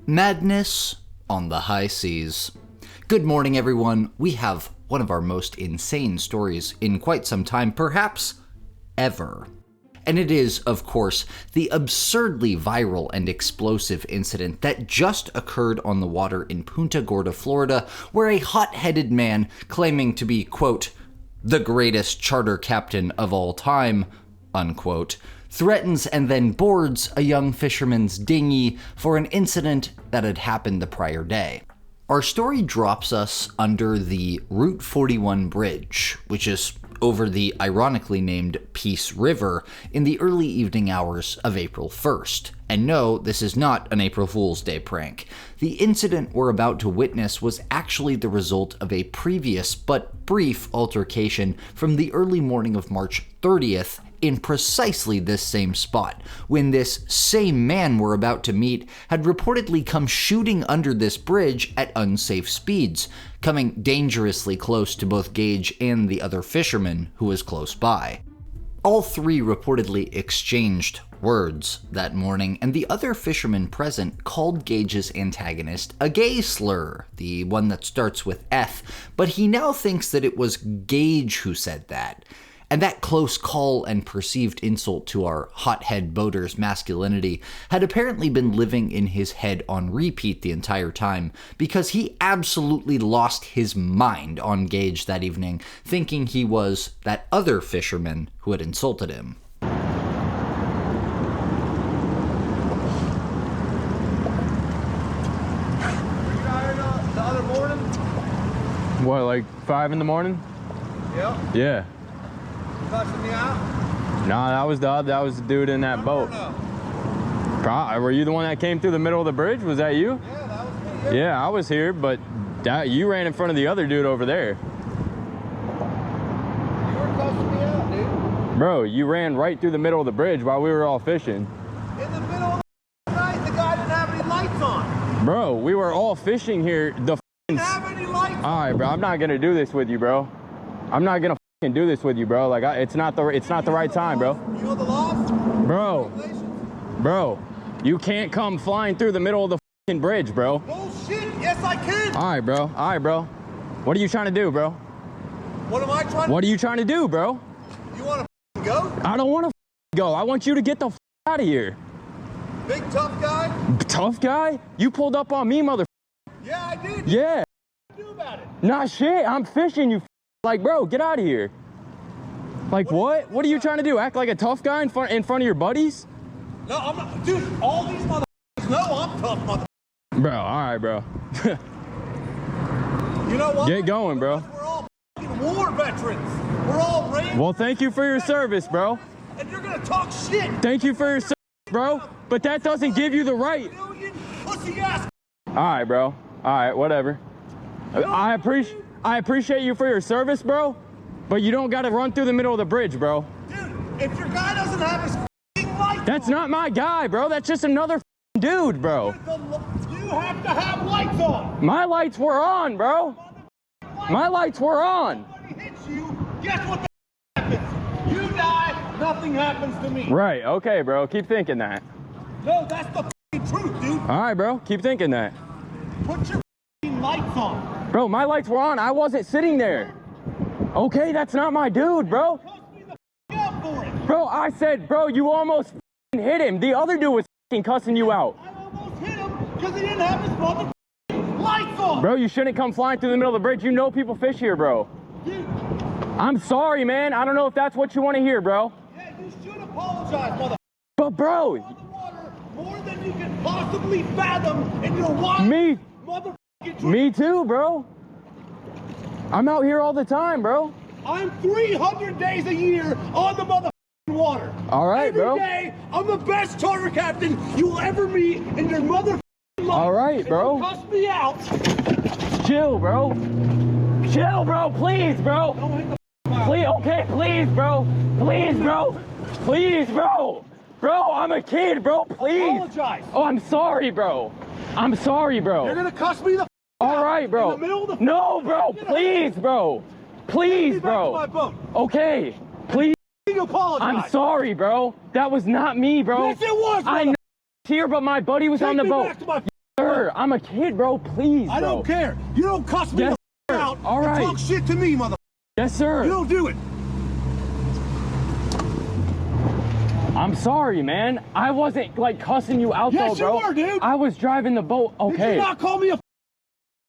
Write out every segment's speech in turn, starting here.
Madness on the high seas. Good morning, everyone. We have one of our most insane stories in quite some time, perhaps ever. And it is, of course, the absurdly viral and explosive incident that just occurred on the water in Punta Gorda, Florida, where a hot-headed man claiming to be, quote, the greatest charter captain of all time, unquote, threatens and then boards a young fisherman's dinghy for an incident that had happened the prior day. Our story drops us under the Route 41 bridge, which is over the ironically named Peace River, in the early evening hours of April 1st. And no, this is not an April Fool's Day prank. The incident we're about to witness was actually the result of a previous but brief altercation from the early morning of March 30th in precisely this same spot, when this same man we're about to meet had reportedly come shooting under this bridge at unsafe speeds, coming dangerously close to both Gage and the other fisherman who was close by. All three reportedly exchanged words that morning, and the other fisherman present called Gage's antagonist a gay slur, the one that starts with F, but he now thinks that it was Gage who said that. And that close call and perceived insult to our hothead boater's masculinity had apparently been living in his head on repeat the entire time, because he absolutely lost his mind on Gage that evening, thinking he was that other fisherman who had insulted him. The other morning? What, like 5 in the morning? Yeah. Yeah. Cussing me out? Nah, that was the dude in that boat. Were you the one that came through the middle of the bridge? Was that you? Yeah, that was me. Yeah, I was here, but you ran in front of the other dude over there. You were cussing me out, dude. Bro, you ran right through the middle of the bridge while we were all fishing. In the middle of the night, the guy didn't have any lights on. Bro, we were all fishing here. Didn't have any lights on. All right, bro, I'm not gonna do this with you, bro. I'm not gonna do this with you, bro. Like, it's not the right time, bro. You know the laws? Bro, you can't come flying through the middle of the bridge, bro. Bullshit. Yes, I can. All right, bro. What are you trying to do, bro? What am I trying to? What are you trying to do, bro? You want to go? I don't want to go. I want you to get the out of here. Big tough guy? Tough guy? You pulled up on me, mother. Yeah, I did. Yeah. What do you do about it? Nah, shit. I'm fishing, you. Like, bro, get out of here. Like, what? What are you trying to do? Act like a tough guy in front of your buddies? No, I'm not. Dude, all these motherfuckers know I'm tough, motherfucker. Bro, all right, bro. You know what? Get going, bro. We're all fucking war veterans. We're all raised. Well, thank you for your service, bro. And you're gonna talk shit. Thank you for your service, bro. But that doesn't give you the right. Pussy ass. All right, bro. All right, whatever. I appreciate you for your service, bro. But you don't got to run through the middle of the bridge, bro. Dude, if your guy doesn't have his lights That's on, not my guy, bro. That's just another dude, bro. You have to have lights on. My lights were on, bro. My lights were on. Somebody hits you, guess what the happens? You die, nothing happens to me. Right, okay, bro. Keep thinking that. No, that's the truth, dude. All right, bro. Keep thinking that. Put your lights on. Bro, my lights were on. I wasn't sitting there. Okay, that's not my dude, bro. Cuss me the out for it. Bro, I said, bro, you almost hit him. The other dude was cussing you out. I almost hit him because he didn't have his lights on. Bro, you shouldn't come flying through the middle of the bridge. You know people fish here, bro. Dude. I'm sorry, man. I don't know if that's what you want to hear, bro. Yeah, you should apologize, mother. But, bro. On the water more than you can possibly fathom in your wild Me too, bro. I'm out here all the time, bro. I'm 300 days a year on the motherfucking water. All right, Every bro. Every day, I'm the best charter captain you'll ever meet in your motherfucking life. All right, bro. If you cuss me out. Chill, bro. Chill, bro. Please, bro. Don't hit the fire. Please, okay, please, bro. Please, bro. Please, bro. Bro, I'm a kid, bro. Please. Apologize. Oh, I'm sorry, bro. I'm sorry, bro. You're gonna cuss me the all right, bro. in the middle of the no, bro. Please, bro. Please, bro. Back to my boat. Okay. Please. You apologize. I'm sorry, bro. That was not me, bro. Yes, it was. I know here, but my buddy was on the boat. Back to my Sir, I'm a kid, bro. Please, bro. I don't care. You don't cuss me Yes, the sir. out All and right. talk shit to me, mother. Yes, sir. You don't do it. I'm sorry, man. I wasn't like cussing you out Yes, though, bro. you were, dude. I was driving the boat. Did Okay. you not call me a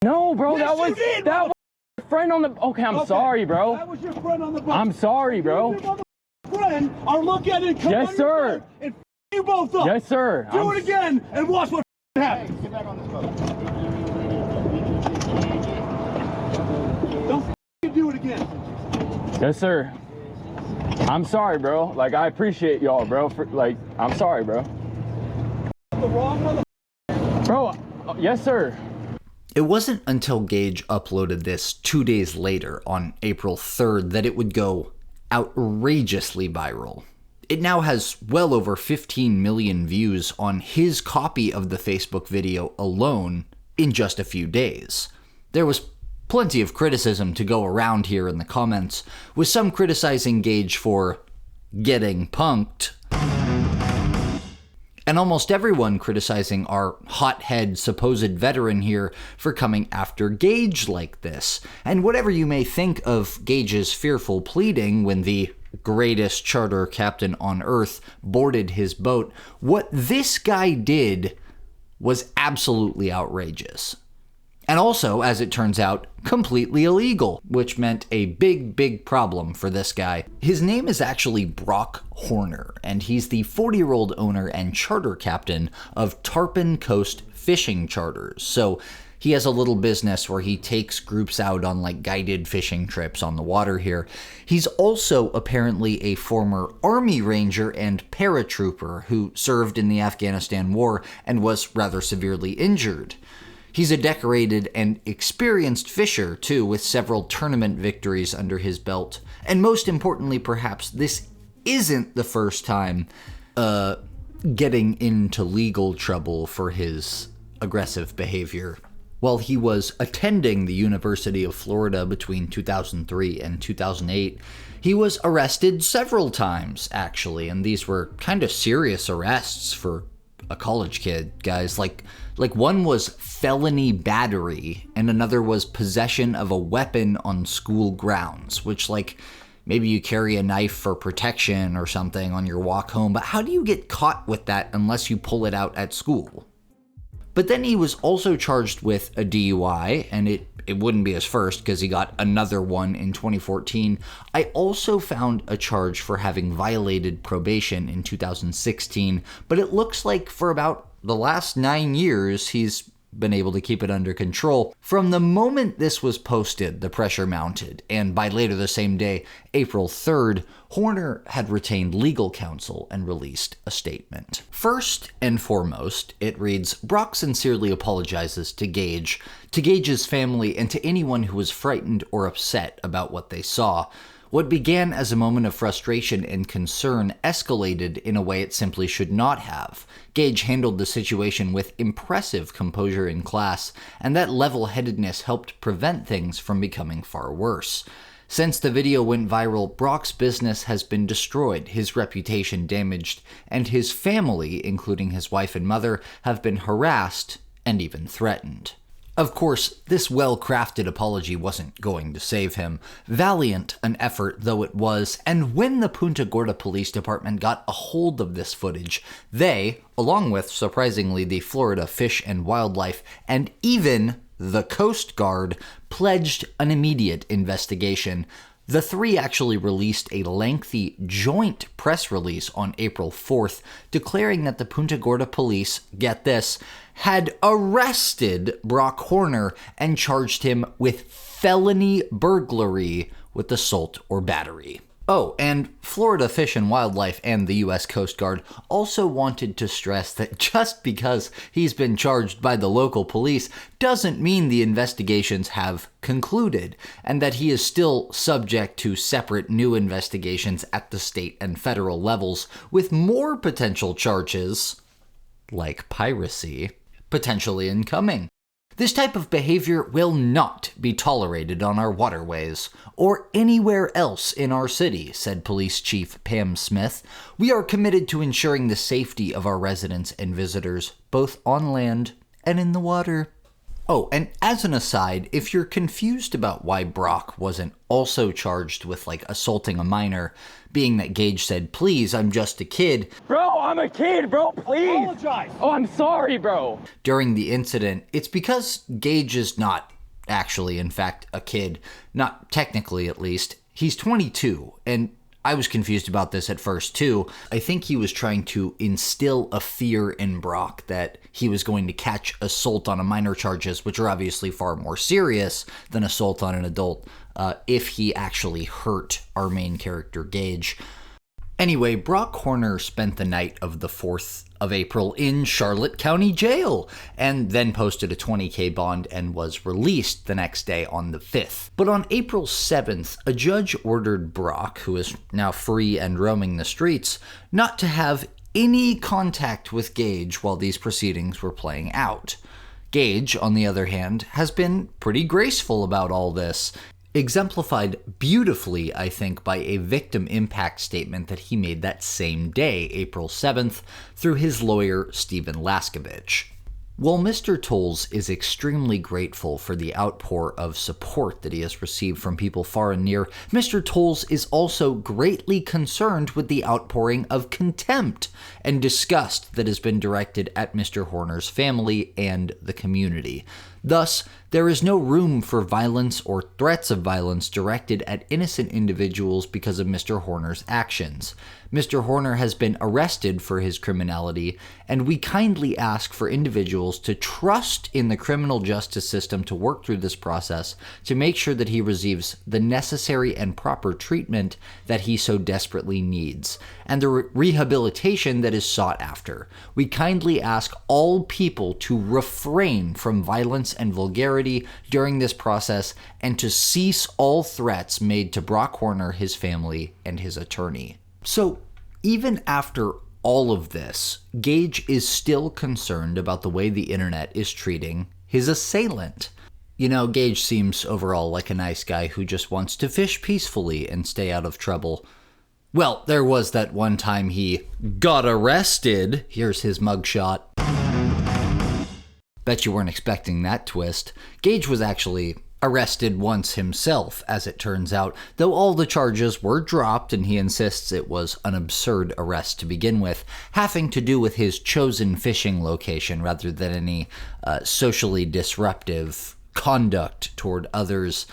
No, bro. Yes, that you was did, that was your friend on the. Okay, I'm Okay. sorry, bro. That was your friend on the boat. I'm sorry, bro. Your mother friend are look at it and come Yes, on your sir. friend and you both up. Yes, sir. Do it again and watch what happens. Get back on this boat. Don't do it again. Yes, sir. I'm sorry, bro. Like, I appreciate y'all, bro. I'm sorry, bro. The wrong mother. Bro, yes, sir. It wasn't until Gage uploaded this 2 days later, on April 3rd, that it would go outrageously viral. It now has well over 15 million views on his copy of the Facebook video alone in just a few days. There was plenty of criticism to go around here in the comments, with some criticizing Gage for getting punked, and almost everyone criticizing our hothead supposed veteran here for coming after Gage like this. And whatever you may think of Gage's fearful pleading when the greatest charter captain on earth boarded his boat, what this guy did was absolutely outrageous. And also, as it turns out, completely illegal, which meant a big problem for this guy. His name is actually Brock Horner, and he's the 40-year-old owner and charter captain of Tarpon Coast Fishing Charters. So he has a little business where he takes groups out on like guided fishing trips on the water here. He's also apparently a former Army Ranger and paratrooper who served in the Afghanistan War and was rather severely injured. He's a decorated and experienced fisher, too, with several tournament victories under his belt. And most importantly, perhaps, this isn't the first time getting into legal trouble for his aggressive behavior. While he was attending the University of Florida between 2003 and 2008, he was arrested several times, actually, and these were kind of serious arrests for a college kid, guys. Like one was felony battery and another was possession of a weapon on school grounds, which like maybe you carry a knife for protection or something on your walk home, but how do you get caught with that unless you pull it out at school? But then he was also charged with a DUI, and it wouldn't be his first because he got another one in 2014. I also found a charge for having violated probation in 2016, but it looks like for about the last 9 years, he's been able to keep it under control. From the moment this was posted, the pressure mounted, and by later the same day, April 3rd, Horner had retained legal counsel and released a statement. First and foremost, it reads, Brock sincerely apologizes to Gage, to Gage's family, and to anyone who was frightened or upset about what they saw. What began as a moment of frustration and concern escalated in a way it simply should not have. Gage handled the situation with impressive composure in class, and that level-headedness helped prevent things from becoming far worse. Since the video went viral, Brock's business has been destroyed, his reputation damaged, and his family, including his wife and mother, have been harassed and even threatened. Of course, this well-crafted apology wasn't going to save him, valiant an effort though it was, and when the Punta Gorda Police Department got a hold of this footage, they, along with, surprisingly, the Florida Fish and Wildlife, and even the Coast Guard, pledged an immediate investigation. The three actually released a lengthy joint press release on April 4th, declaring that the Punta Gorda police, get this, had arrested Brock Horner and charged him with felony burglary with assault or battery. Oh, and Florida Fish and Wildlife and the U.S. Coast Guard also wanted to stress that just because he's been charged by the local police doesn't mean the investigations have concluded, and that he is still subject to separate new investigations at the state and federal levels, with more potential charges, like piracy, potentially incoming. This type of behavior will not be tolerated on our waterways or anywhere else in our city, said Police Chief Pam Smith. We are committed to ensuring the safety of our residents and visitors, both on land and in the water. Oh, and as an aside, if you're confused about why Brock wasn't also charged with, assaulting a minor, being that Gage said, "Please, I'm just a kid." Bro, I'm a kid, bro, please. Apologize. Oh, I'm sorry, bro. During the incident, it's because Gage is not actually, in fact, a kid. Not technically, at least. He's 22, and I was confused about this at first, too. I think he was trying to instill a fear in Brock that he was going to catch assault on a minor charges, which are obviously far more serious than assault on an adult, if he actually hurt our main character, Gage. Anyway, Brock Horner spent the night of the 4th of April in Charlotte County Jail, and then posted a $20,000 bond and was released the next day on the 5th. But on April 7th, a judge ordered Brock, who is now free and roaming the streets, not to have any contact with Gage while these proceedings were playing out. Gage, on the other hand, has been pretty graceful about all this, exemplified beautifully, I think, by a victim impact statement that he made that same day, April 7th, through his lawyer, Stephen Laskovich. While Mr. Tolles is extremely grateful for the outpour of support that he has received from people far and near, Mr. Tolles is also greatly concerned with the outpouring of contempt and disgust that has been directed at Mr. Horner's family and the community. Thus, there is no room for violence or threats of violence directed at innocent individuals because of Mr. Horner's actions. Mr. Horner has been arrested for his criminality, and we kindly ask for individuals to trust in the criminal justice system to work through this process to make sure that he receives the necessary and proper treatment that he so desperately needs, and the rehabilitation that is sought after. We kindly ask all people to refrain from violence and vulgarity during this process and to cease all threats made to Brock Horner, his family, and his attorney. So, even after all of this, Gage is still concerned about the way the internet is treating his assailant. You know, Gage seems overall like a nice guy who just wants to fish peacefully and stay out of trouble. Well, there was that one time he got arrested. Here's his mugshot. Bet you weren't expecting that twist. Gage was actually arrested once himself, as it turns out, though all the charges were dropped, and he insists it was an absurd arrest to begin with, having to do with his chosen fishing location rather than any socially disruptive conduct toward others.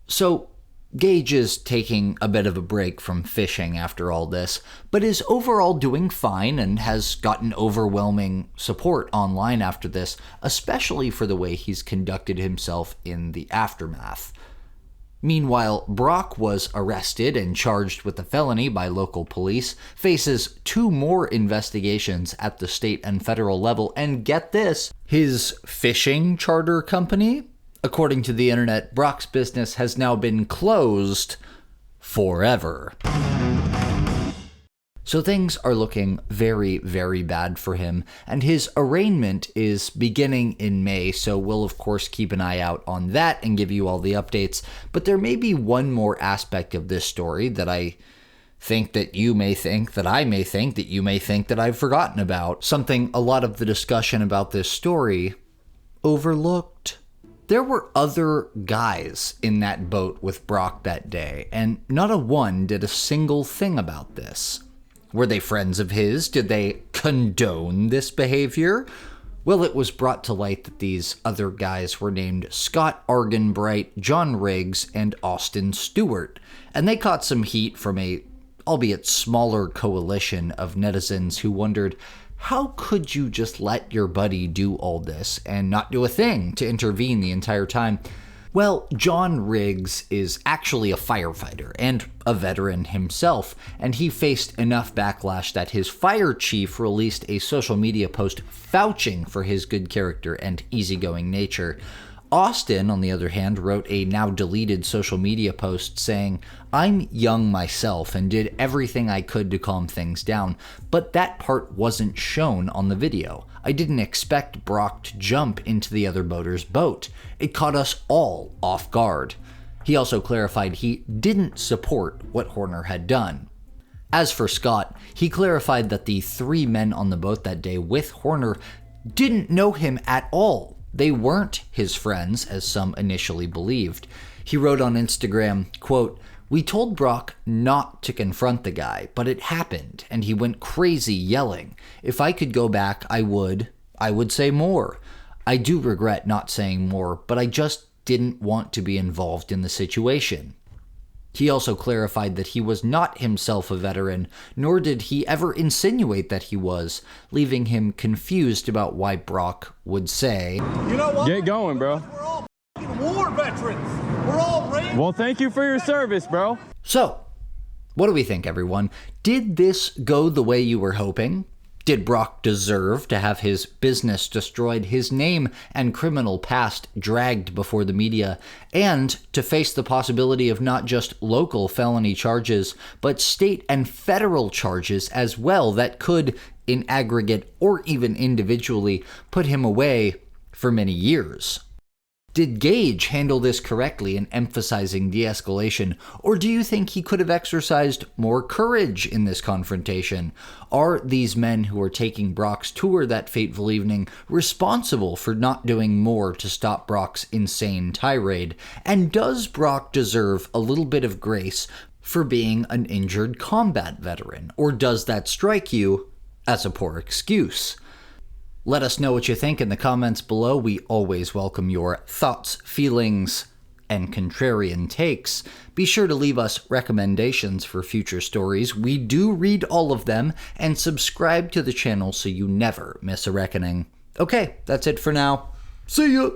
So, Gage is taking a bit of a break from fishing after all this, but is overall doing fine and has gotten overwhelming support online after this, especially for the way he's conducted himself in the aftermath. Meanwhile, Brock was arrested and charged with a felony by local police, faces 2 more investigations at the state and federal level, and get this, his fishing charter company? According to the internet, Brock's business has now been closed forever. So things are looking very, very bad for him, and his arraignment is beginning in May, so we'll of course keep an eye out on that and give you all the updates. But there may be one more aspect of this story that I think that you may think, that I may think, that you may think that I've forgotten about. Something a lot of the discussion about this story overlooked. There were other guys in that boat with Brock that day, and not a one did a single thing about this. Were they friends of his? Did they condone this behavior? Well, it was brought to light that these other guys were named Scott Arganbright, John Riggs, and Austin Stewart, and they caught some heat from a, albeit smaller, coalition of netizens who wondered, how could you just let your buddy do all this and not do a thing to intervene the entire time? Well, John Riggs is actually a firefighter and a veteran himself, and he faced enough backlash that his fire chief released a social media post vouching for his good character and easygoing nature. Austin, on the other hand, wrote a now deleted social media post saying, "I'm young myself and did everything I could to calm things down, but that part wasn't shown on the video. I didn't expect Brock to jump into the other boater's boat. It caught us all off guard." He also clarified he didn't support what Horner had done. As for Scott, he clarified that the 3 men on the boat that day with Horner didn't know him at all. They weren't his friends, as some initially believed. He wrote on Instagram, quote, "We told Brock not to confront the guy, but it happened, and he went crazy yelling. If I could go back, I would say more. I do regret not saying more, but I just didn't want to be involved in the situation." He also clarified that he was not himself a veteran, nor did he ever insinuate that he was, leaving him confused about why Brock would say, You know what? Get going, bro. We're all f***ing war veterans. We're all raised. Well, thank you for your service, bro. So, what do we think, everyone? Did this go the way you were hoping? Did Brock deserve to have his business destroyed, his name and criminal past dragged before the media, and to face the possibility of not just local felony charges, but state and federal charges as well that could, in aggregate or even individually, put him away for many years? Did Gage handle this correctly in emphasizing de-escalation, or do you think he could have exercised more courage in this confrontation? Are these men who are taking Brock's tour that fateful evening responsible for not doing more to stop Brock's insane tirade? And does Brock deserve a little bit of grace for being an injured combat veteran, or does that strike you as a poor excuse? Let us know what you think in the comments below. We always welcome your thoughts, feelings, and contrarian takes. Be sure to leave us recommendations for future stories. We do read all of them, and subscribe to the channel so you never miss a reckoning. Okay, that's it for now. See ya!